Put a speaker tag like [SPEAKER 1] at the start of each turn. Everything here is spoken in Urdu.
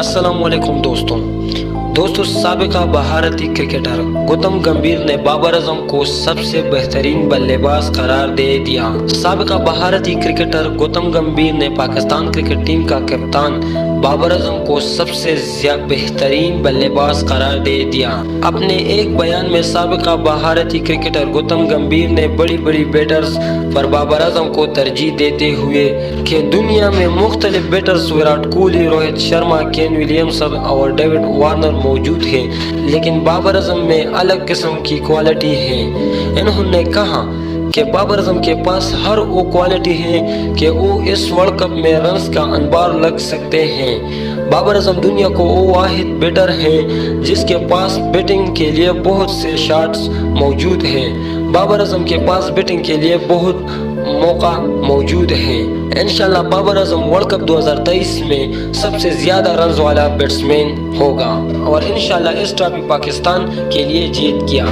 [SPEAKER 1] السلام علیکم دوستوں سابقہ بھارتی کرکٹر گوتم گمبھیر نے بابر اعظم کو سب سے بہترین بلے باز قرار دے دیا۔ سابقہ بھارتی کرکٹر گوتم گمبھیر نے پاکستان کرکٹ ٹیم کا کپتان بابر اعظم کو سب سے بہترین بلے باز قرار دے دیا۔ اپنے ایک بیان میں سابقہ بھارتی کرکٹر گوتم گمبھیر نے بڑی بیٹرز پر بابر اعظم کو ترجیح دیتے ہوئے کہ دنیا میں مختلف batters Virat Kohli, Rohit Sharma, Kane Williamson اور ڈیوڈ وارنر موجود ہیں، لیکن بابر اعظم میں الگ قسم کی کوالٹی ہے۔ انہوں نے کہا کہ بابر اعظم کے پاس ہر وہ کوالٹی ہے کہ وہ اس ورلڈ کپ میں رنز کا انبار لگ سکتے ہیں۔ بابر اعظم دنیا کو وہ واحد بیٹر ہے جس کے پاس بیٹنگ کے لیے بہت سے شاٹس موجود ہیں۔ بابر اعظم کے پاس بیٹنگ کے لیے بہت موقع موجود ہیں۔ انشاءاللہ بابر اعظم ورلڈ کپ 2023 میں سب سے زیادہ رنز والا بیٹسمین ہوگا اور انشاءاللہ اس ٹرافی پاکستان کے لیے جیت گیا۔